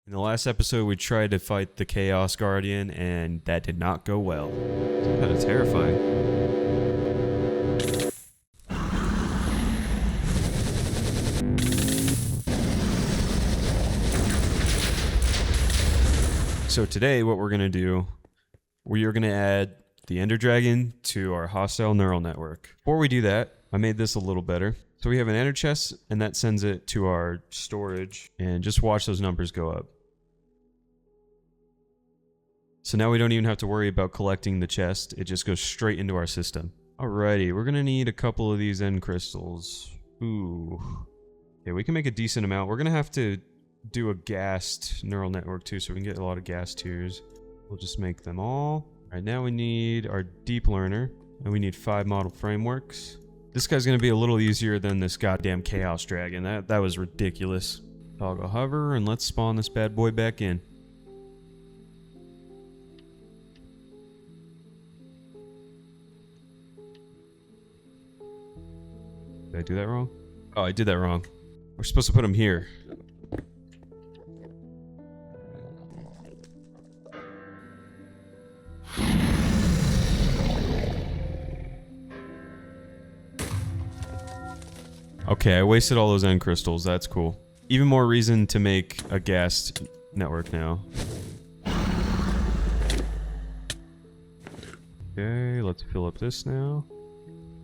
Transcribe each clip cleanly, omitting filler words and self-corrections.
In the last episode, we tried to fight the Chaos Guardian, and that did not go well. It's kind of terrifying. So today, what we're going to do, we are going to add the Ender Dragon to our hostile neural network. Before we do that, I made this a little better. So we have an Ender chest, and that sends it to our storage, and just watch those numbers go up. So now we don't even have to worry about collecting the chest. It just goes straight into our system. Alrighty, we're gonna need a couple of these end crystals. Ooh. Okay, we can make a decent amount. We're gonna have to do a gassed neural network too, so we can get a lot of gas tiers. We'll just make them all. Alright, now we need our deep learner, and we need 5 model frameworks. This guy's gonna be a little easier than this goddamn Chaos Dragon. That was ridiculous. Toggle hover, and let's spawn this bad boy back in. Did I do that wrong? Oh, I did that wrong. We're supposed to put him here. Okay, I wasted all those end crystals. That's cool. Even more reason to make a gassed network now. Okay, let's fill up this now.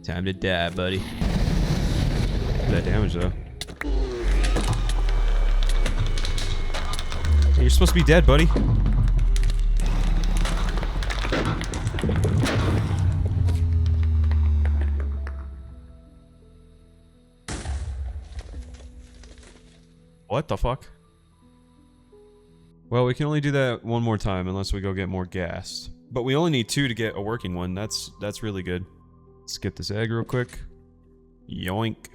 Time to die, buddy. That damage though. Hey, you're supposed to be dead, buddy. What the fuck? Well, we can only do that one more time unless we go get more gas. But we only need 2 to get a working one. That's really good. Let's get this egg real quick. Yoink.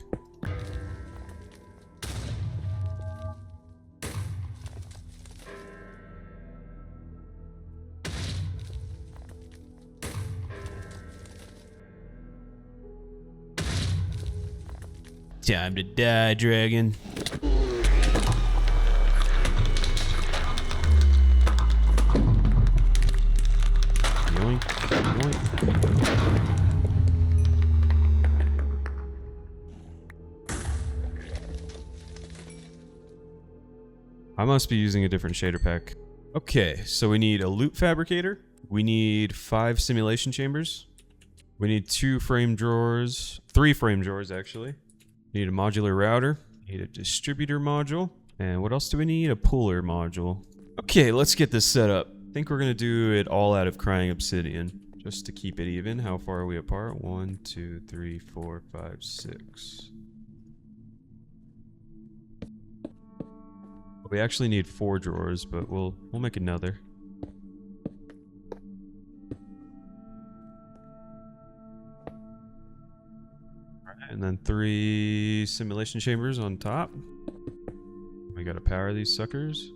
Time to die, dragon. Yoink, yoink. I must be using a different shader pack. Okay, so we need a loot fabricator. We need 5 simulation chambers. We need 2 frame drawers. 3 frame drawers, actually. We need a modular router. We need a distributor module. And what else do we need? A pooler module. Okay, let's get this set up. I think we're going to do it all out of crying obsidian. Just to keep it even. How far are we apart? 1, 2, 3, 4, 5, 6. We actually need 4 drawers, but we'll make another. Alright, and then 3 simulation chambers on top. We gotta power these suckers.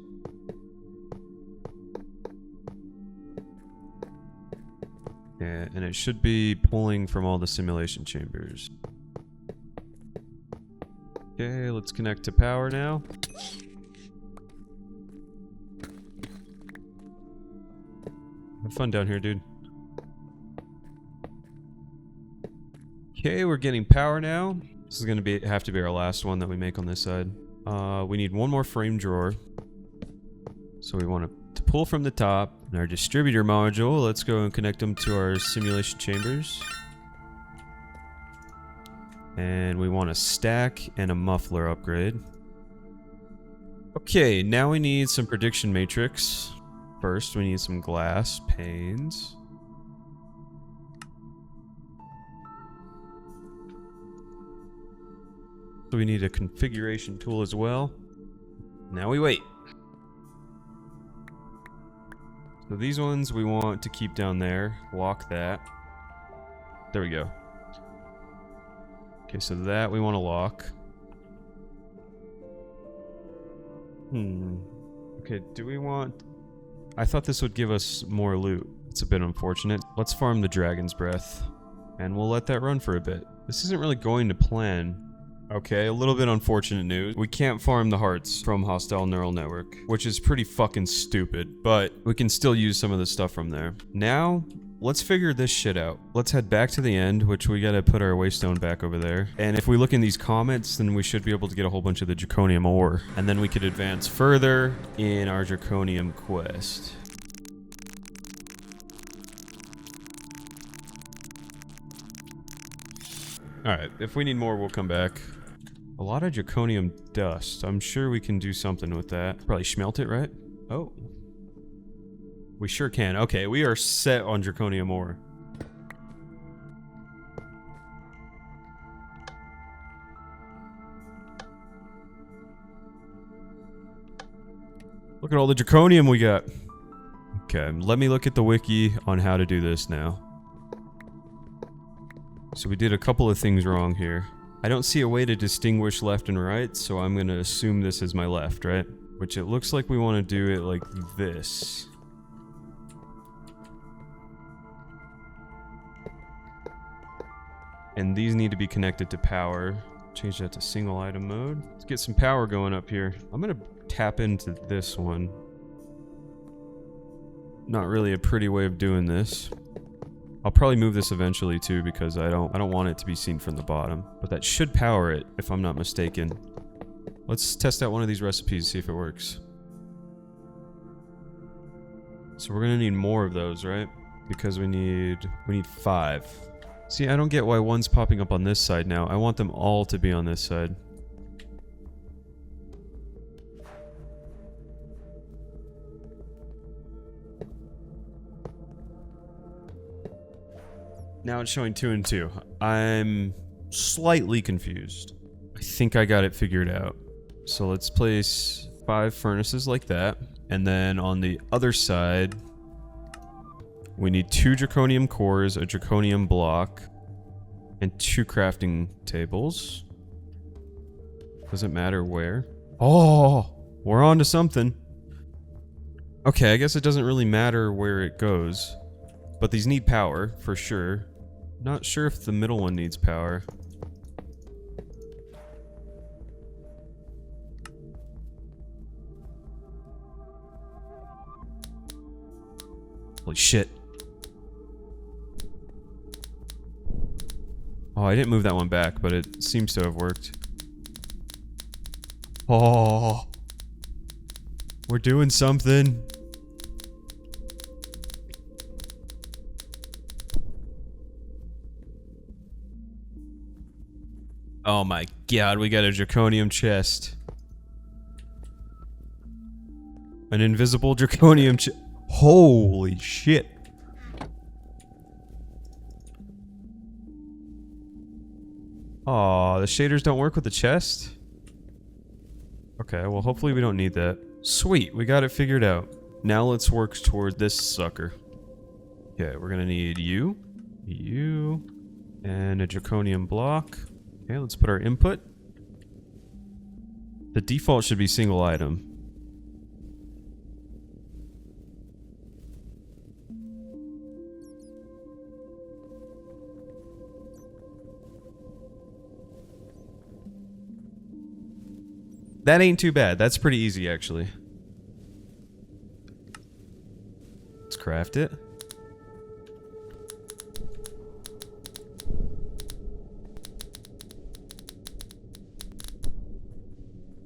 Yeah, and it should be pulling from all the simulation chambers. Okay, let's connect to power now. Have fun down here, dude. Okay, we're getting power now. This is gonna have to be our last one that we make on this side. We need 1 more frame drawer. So we want to pull from the top. And our distributor module, let's go and connect them to our simulation chambers. And we want a stack and a muffler upgrade. Okay, now we need some prediction matrix. First, we need some glass panes. So we need a configuration tool as well. Now we wait. So these ones we want to keep down there. Lock that. There we go. Okay, so that we want to lock. Okay, do we want... I thought this would give us more loot. It's a bit unfortunate. Let's farm the Dragon's Breath. And we'll let that run for a bit. This isn't really going to plan. Okay, a little bit unfortunate news. We can't farm the hearts from hostile neural network, which is pretty fucking stupid, but we can still use some of the stuff from there. Now, let's figure this shit out. Let's head back to the end, which we gotta put our waystone back over there. And if we look in these comments, then we should be able to get a whole bunch of the draconium ore. And then we could advance further in our draconium quest. Alright, if we need more, we'll come back. A lot of draconium dust. I'm sure we can do something with that. Probably smelt it, right? Oh. We sure can. Okay, we are set on draconium ore. Look at all the draconium we got. Okay, let me look at the wiki on how to do this now. So we did a couple of things wrong here. I don't see a way to distinguish left and right, so I'm gonna assume this is my left, right? Which it looks like we want to do it like this. And these need to be connected to power. Change that to single item mode. Let's get some power going up here. I'm gonna tap into this one. Not really a pretty way of doing this. I'll probably move this eventually too because I don't want it to be seen from the bottom. But that should power it if I'm not mistaken. Let's test out one of these recipes, see if it works. So we're gonna need more of those, right? Because we need 5. See, I don't get why one's popping up on this side now. I want them all to be on this side. Now it's showing 2 and 2. I'm slightly confused. I think I got it figured out. So let's place 5 furnaces like that. And then on the other side, we need 2 draconium cores, a draconium block, and 2 crafting tables. Doesn't matter where. Oh, we're on to something. Okay, I guess it doesn't really matter where it goes. But these need power, for sure. Not sure if the middle one needs power. Holy shit. Oh, I didn't move that one back, but it seems to have worked. Oh. We're doing something. Oh my god, we got a draconium chest. An invisible draconium chest. Holy shit. Aw, the shaders don't work with the chest? Okay, well hopefully we don't need that. Sweet, we got it figured out. Now let's work toward this sucker. Okay, we're gonna need you, and a draconium block. Okay, let's put our input. The default should be single item. That ain't too bad. That's pretty easy, actually. Let's craft it.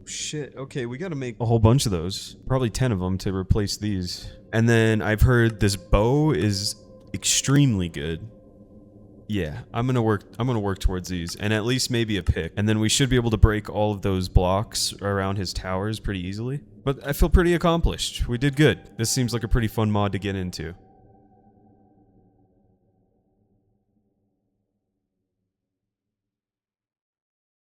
Shit, okay, we gotta make a whole bunch of those. Probably 10 of them to replace these. And then I've heard this bow is extremely good. Yeah, I'm gonna work towards these, and at least maybe a pick. And then we should be able to break all of those blocks around his towers pretty easily. But I feel pretty accomplished. We did good. This seems like a pretty fun mod to get into.